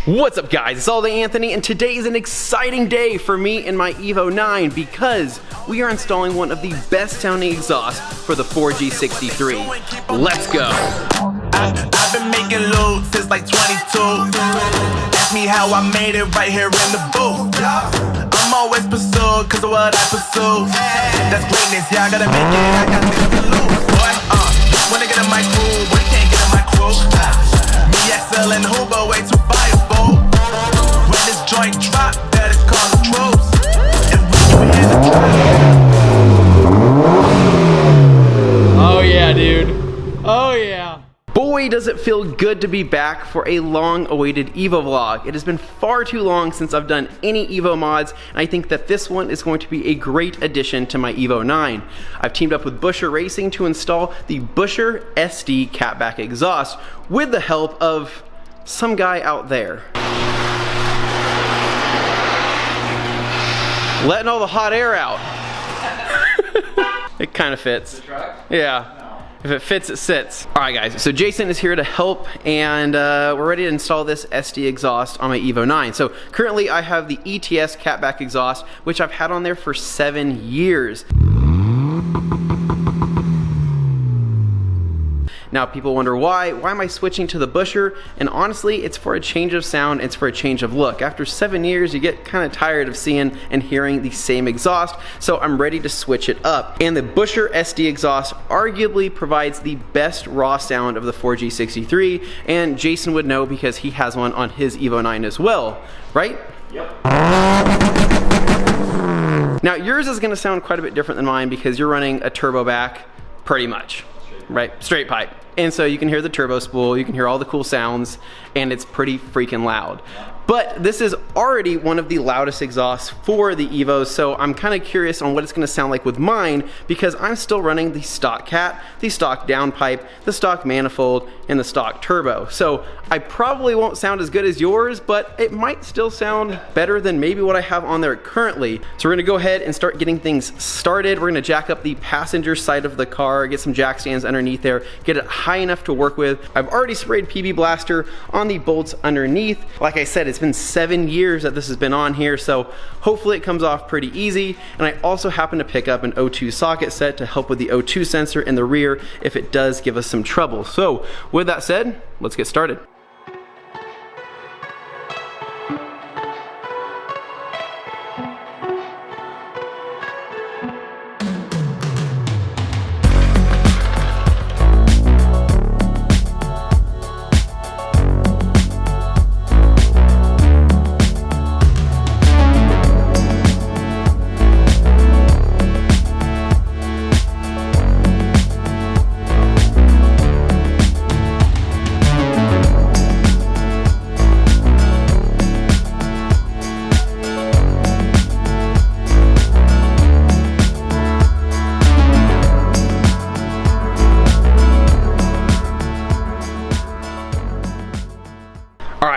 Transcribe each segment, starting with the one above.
What's up guys, it's all day Anthony, and today is an exciting day for me and my Evo 9 because we are installing one of the best sounding exhausts for the 4G63. Let's go! I've been making loot since like 22. Ask me how I made it right here in the booth. I'm always pursued cause of what I pursue. That's greatness, yeah, I gotta make it, I got things to lose. Boy, when I get in my crew, boy, you can't get in my crew. Me, XL and Huber, way too fireball. When this joint drop, that is called the troops. And when you hear the drop. Oh yeah, dude. Oh yeah. Boy, does it feel good to be back for a long-awaited Evo vlog. It has been far too long since I've done any Evo mods, and I think that this one is going to be a great addition to my Evo 9. I've teamed up with Buschur Racing to install the Buschur SD catback exhaust with the help of some guy out there. Letting all the hot air out. It kind of fits. Yeah. If it fits, it sits. All right guys, so Jason is here to help, and we're ready to install this SD exhaust on my Evo 9. So currently I have the ETS catback exhaust, which I've had on there for 7 years. Now people wonder why am I switching to the Buschur? And honestly, it's for a change of sound, it's for a change of look. After 7 years, you get kind of tired of seeing and hearing the same exhaust, so I'm ready to switch it up. And the Buschur SD exhaust arguably provides the best raw sound of the 4G63, and Jason would know because he has one on his Evo 9 as well, right? Yep. Now yours is gonna sound quite a bit different than mine because you're running a turbo back, pretty much, right? Straight pipe. And so you can hear the turbo spool, you can hear all the cool sounds, and it's pretty freaking loud. But this is already one of the loudest exhausts for the Evo, so I'm kind of curious on what it's gonna sound like with mine because I'm still running the stock cat, the stock downpipe, the stock manifold, and the stock turbo. So I probably won't sound as good as yours, but it might still sound better than maybe what I have on there currently. So we're gonna go ahead and start getting things started. We're gonna jack up the passenger side of the car, get some jack stands underneath there, get it high enough to work with. I've already sprayed PB Blaster on the bolts underneath. Like I said, it's been 7 years that this has been on here, so hopefully it comes off pretty easy. And I also happen to pick up an O2 socket set to help with the O2 sensor in the rear if it does give us some trouble. So with that said, let's get started.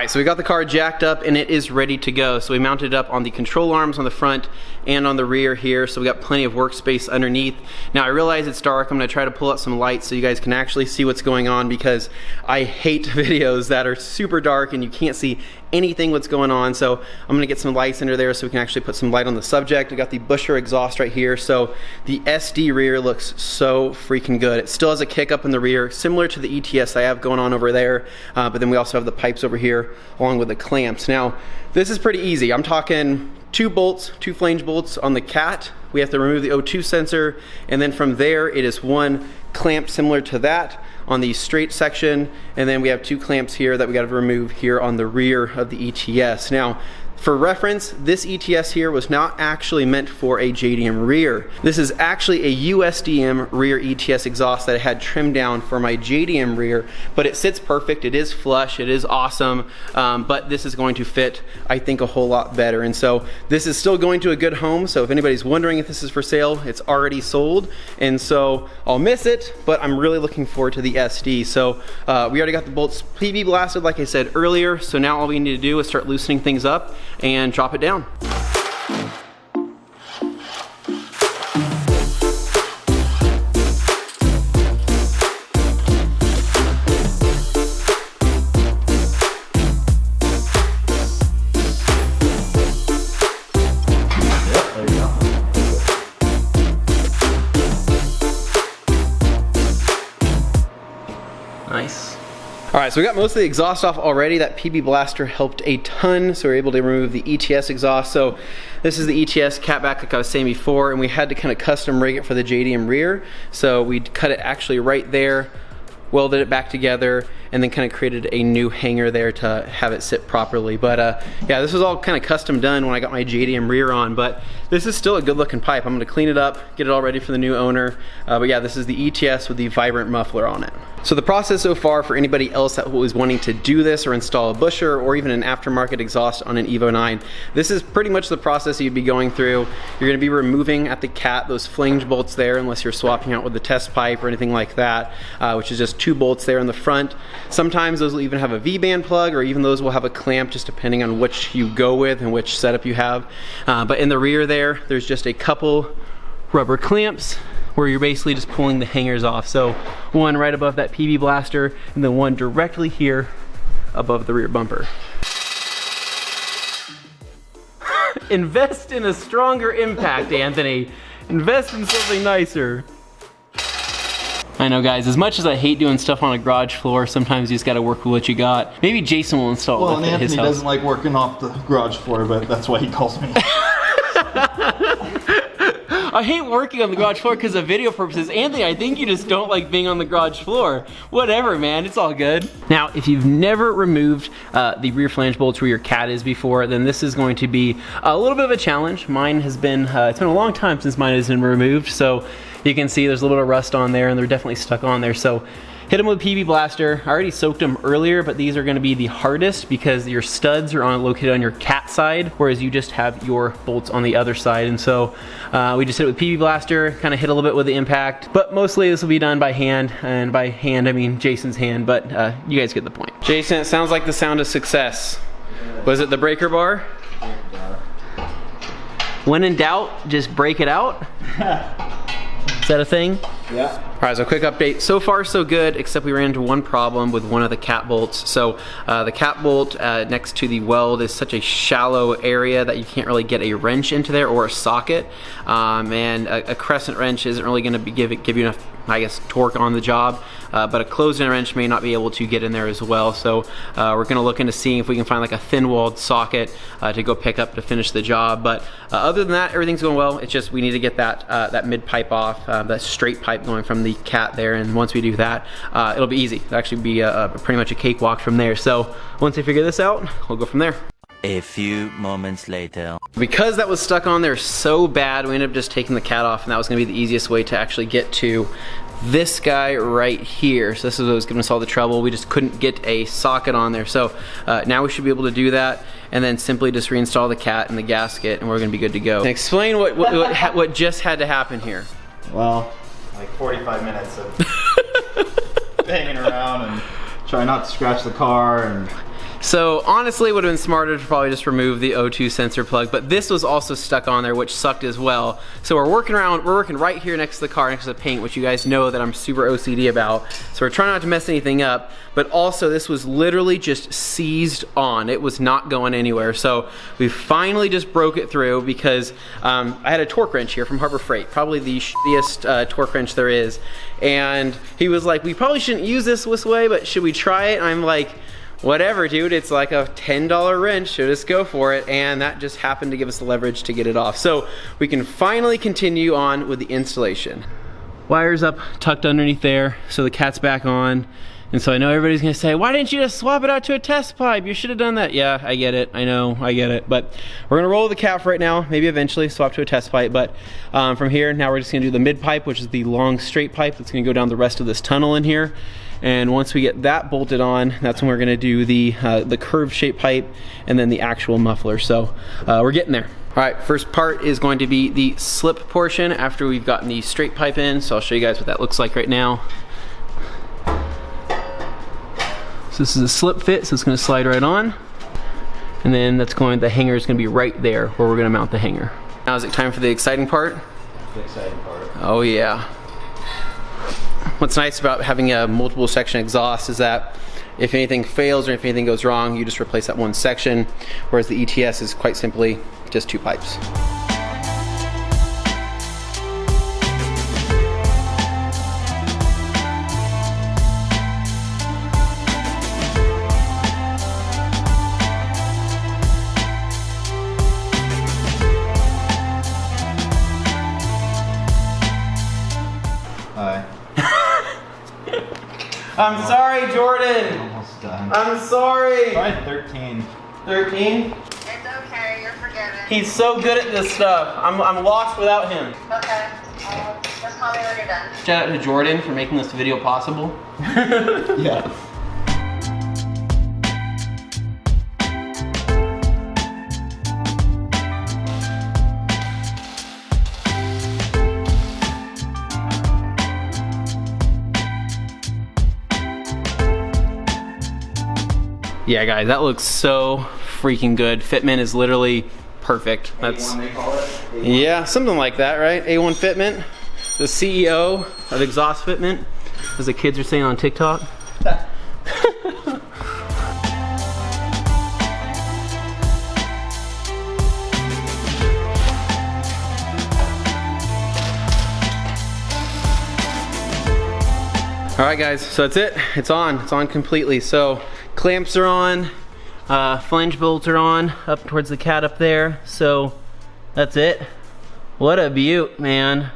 So we got the car jacked up and it is ready to go. So we mounted it up on the control arms on the front and on the rear here. So we got plenty of workspace underneath. Now I realize it's dark. I'm gonna try to pull out some lights so you guys can actually see what's going on because I hate videos that are super dark and you can't see anything what's going on. So I'm gonna get some lights under there so we can actually put some light on the subject. We got the Buschur exhaust right here. So the SD rear looks so freaking good. It still has a kick up in the rear, similar to the ETS I have going on over there. But then we also have the pipes over here along with the clamps. Now, this is pretty easy. I'm talking 2 bolts, 2 flange bolts on the cat. We have to remove the O2 sensor, and then from there it is 1 clamp similar to that on the straight section, and then we have 2 clamps here that we got to remove here on the rear of the ETS. Now, for reference, this ETS here was not actually meant for a JDM rear. This is actually a USDM rear ETS exhaust that I had trimmed down for my JDM rear, but it sits perfect, it is flush, it is awesome, but this is going to fit, I think, a whole lot better. And so this is still going to a good home, so if anybody's wondering if this is for sale, it's already sold, and so I'll miss it, but I'm really looking forward to the SD. So we already got the bolts PB blasted, like I said earlier, so now all we need to do is start loosening things up and drop it down. right, so we got most of the exhaust off already. That PB blaster helped a ton, so we were able to remove the ETS exhaust. So this is the ETS catback like I was saying before, and we had to kind of custom rig it for the JDM rear. So we cut it actually right there, welded it back together, and then kind of created a new hanger there to have it sit properly. But yeah, this was all kind of custom done when I got my JDM rear on, but this is still a good looking pipe. I'm gonna clean it up, get it all ready for the new owner. But yeah, this is the ETS with the vibrant muffler on it. So the process so far for anybody else that was wanting to do this or install a Buschur or even an aftermarket exhaust on an Evo 9, this is pretty much the process you'd be going through. You're gonna be removing at the cat those flange bolts there, unless you're swapping out with the test pipe or anything like that, which is just 2 bolts there in the front. Sometimes those will even have a V-band plug, or even those will have a clamp, just depending on which you go with and which setup you have. But in the rear there's just a couple rubber clamps where you're basically just pulling the hangers off. So one right above that PB blaster, and then one directly here above the rear bumper. Invest in a stronger impact, Anthony. Invest in something nicer. I know, guys, as much as I hate doing stuff on a garage floor, sometimes you just gotta work with what you got. Maybe Jason will install it at his house. Anthony doesn't like working off the garage floor, but that's why he calls me. I hate working on the garage floor because of video purposes. Anthony, I think you just don't like being on the garage floor. Whatever, man, it's all good. Now, if you've never removed the rear flange bolts where your cat is before, then this is going to be a little bit of a challenge. Mine has been, it's been a long time since mine has been removed, so you can see there's a little bit of rust on there, and they're definitely stuck on there. So hit them with PB blaster. I already soaked them earlier, but these are gonna be the hardest because your studs are located on your cat side, whereas you just have your bolts on the other side. And so we just hit it with PB blaster, kind of hit a little bit with the impact, but mostly this will be done by hand, and by hand I mean Jason's hand, but you guys get the point. Jason, it sounds like the sound of success. Was it the breaker bar? When in doubt, just break it out. Is that a thing? Yeah. All right, so a quick update. So far, so good, except we ran into one problem with one of the cat bolts. So the cat bolt next to the weld is such a shallow area that you can't really get a wrench into there or a socket. And a crescent wrench isn't really gonna give you enough, I guess, torque on the job. But a closed-in wrench may not be able to get in there as well. So we're gonna look into seeing if we can find like a thin-walled socket to go pick up to finish the job. But other than that, everything's going well. It's just we need to get that mid-pipe off, that straight pipe going from the cat there. And once we do that, it'll be easy. It'll actually be pretty much a cakewalk from there. So once I figure this out, we'll go from there. A few moments later. Because that was stuck on there so bad, we ended up just taking the cat off, and that was gonna be the easiest way to actually get to this guy right here. So this is what was giving us all the trouble. We just couldn't get a socket on there. So now we should be able to do that, and then simply just reinstall the cat and the gasket, and we're gonna be good to go. And explain what just had to happen here. Well, like 45 minutes of hanging around and trying not to scratch the car. And so honestly, it would have been smarter to probably just remove the O2 sensor plug, but this was also stuck on there, which sucked as well. So we're working right here next to the car, next to the paint, which you guys know that I'm super OCD about. So we're trying not to mess anything up, but also this was literally just seized on. It was not going anywhere. So we finally just broke it through because I had a torque wrench here from Harbor Freight, probably the shittiest torque wrench there is. And he was like, we probably shouldn't use this way, but should we try it? And I'm like, whatever, dude, it's like a $10 wrench, so just go for it. And that just happened to give us the leverage to get it off. So we can finally continue on with the installation. Wires up, tucked underneath there, so the cat's back on. And so I know everybody's gonna say, why didn't you just swap it out to a test pipe? You should have done that. Yeah, I get it, I know, I get it. But we're gonna roll the cat for right now, maybe eventually swap to a test pipe. But from here, now we're just gonna do the mid pipe, which is the long straight pipe that's gonna go down the rest of this tunnel in here. And once we get that bolted on, that's when we're gonna do the curved shape pipe and then the actual muffler. So we're getting there. All right, first part is going to be the slip portion after we've gotten the straight pipe in. So I'll show you guys what that looks like right now. So this is a slip fit, so it's gonna slide right on. And then the hanger is gonna be right there where we're gonna mount the hanger. Now is it time for the exciting part? the exciting part. Oh yeah. What's nice about having a multiple section exhaust is that if anything fails or if anything goes wrong, you just replace that one section, whereas the ETS is quite simply just two pipes. I'm sorry, Jordan. Almost done. I'm sorry. Probably 13. 13? It's okay, you're forgiven. He's so good at this stuff. I'm lost without him. Okay. Just call me when you're done. Shout out to Jordan for making this video possible. Yeah. Yeah, guys, that looks so freaking good. Fitment is literally perfect. That's A1 they call it? A1. yeah, something like that, right? A1 Fitment, the CEO of Exhaust Fitment, as the kids are saying on TikTok. All right, guys, so that's it. It's on completely. So clamps are on, flange bolts are on, up towards the cat up there. So that's it. What a beaut, man.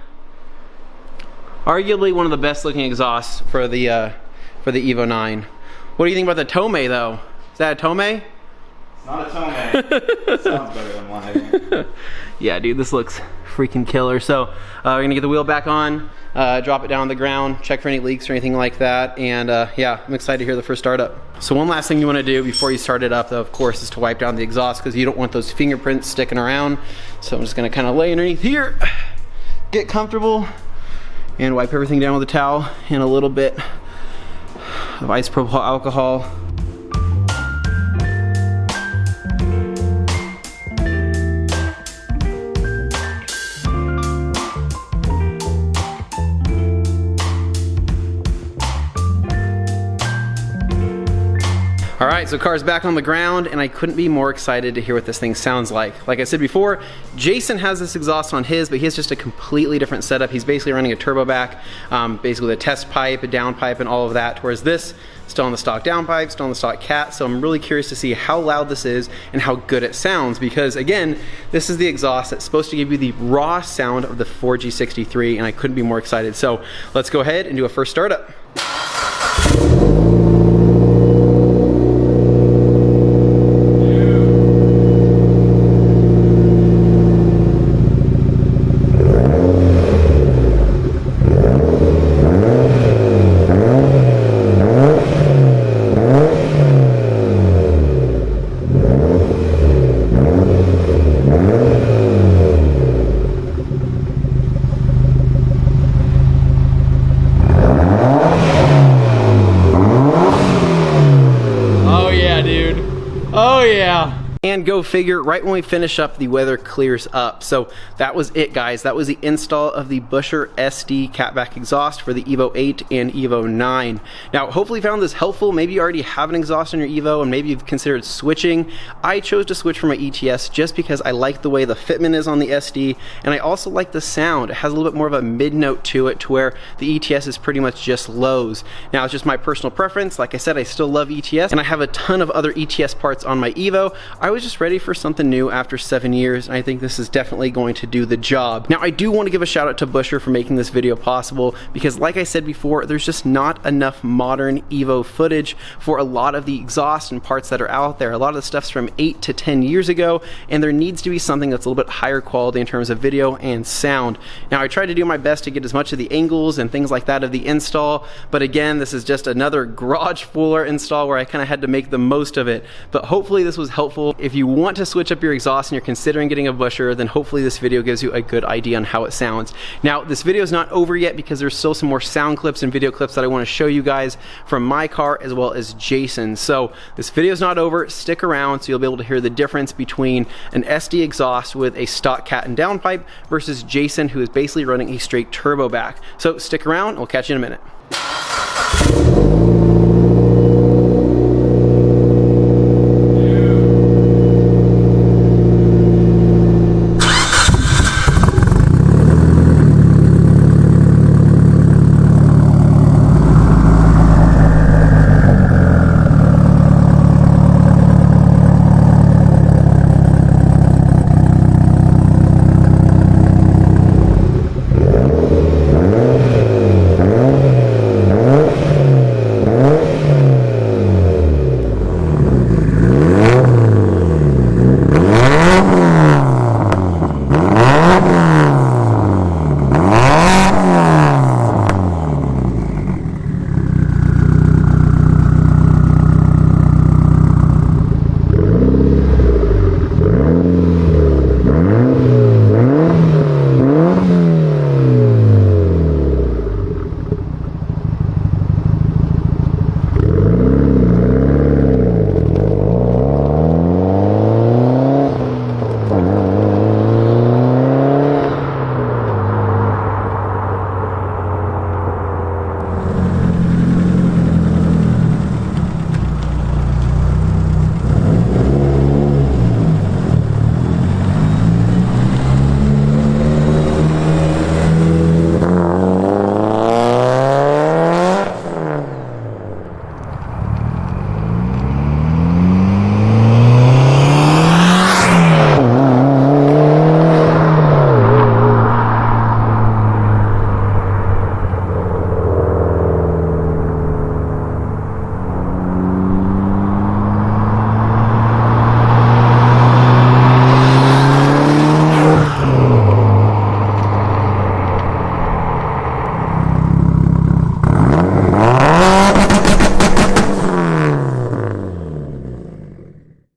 Arguably one of the best looking exhausts for the Evo 9. What do you think about the Tomei though? Is that a Tomei? It's not a Tomei. Sounds better than one, I think. Yeah, dude, this looks freaking killer. So we're gonna get the wheel back on, drop it down on the ground, check for any leaks or anything like that, and yeah, I'm excited to hear the first startup. So one last thing you want to do before you start it up, though, of course, is to wipe down the exhaust because you don't want those fingerprints sticking around. So I'm just gonna kind of lay underneath here, get comfortable, and wipe everything down with a towel and a little bit of isopropyl alcohol. All right, so car's back on the ground, and I couldn't be more excited to hear what this thing sounds like. Like I said before, Jason has this exhaust on his, but he has just a completely different setup. He's basically running a turbo back, basically with a test pipe, a downpipe, and all of that, whereas this, still on the stock downpipe, still on the stock cat, so I'm really curious to see how loud this is and how good it sounds, because again, this is the exhaust that's supposed to give you the raw sound of the 4G63, and I couldn't be more excited. So let's go ahead and do a first startup. Oh yeah. And go figure, right when we finish up, the weather clears up. So that was it, guys. That was the install of the Buschur SD catback exhaust for the Evo 8 and Evo 9. Now, hopefully you found this helpful. Maybe you already have an exhaust on your Evo and maybe you've considered switching. I chose to switch from my ETS just because I like the way the fitment is on the SD, and I also like the sound. It has a little bit more of a mid-note to it, to where the ETS is pretty much just lows. Now, it's just my personal preference. Like I said, I still love ETS, and I have a ton of other ETS parts on my Evo. I was just ready for something new after 7 years, and I think this is definitely going to do the job. Now, I do want to give a shout out to Buschur for making this video possible, because like I said before, there's just not enough modern Evo footage for a lot of the exhaust and parts that are out there. A lot of the stuff's from 8 to 10 years ago, and there needs to be something that's a little bit higher quality in terms of video and sound. Now, I tried to do my best to get as much of the angles and things like that of the install, but again, this is just another garage fuller install where I kind of had to make the most of it. But hopefully this was helpful. If you want to switch up your exhaust and you're considering getting a Buschur, then hopefully this video gives you a good idea on how it sounds. Now, this video is not over yet because there's still some more sound clips and video clips that I want to show you guys from my car as well as Jason's. So this video is not over. Stick around so you'll be able to hear the difference between an SD exhaust with a stock cat and downpipe versus Jason, who is basically running a straight turbo back. So stick around, we'll catch you in a minute.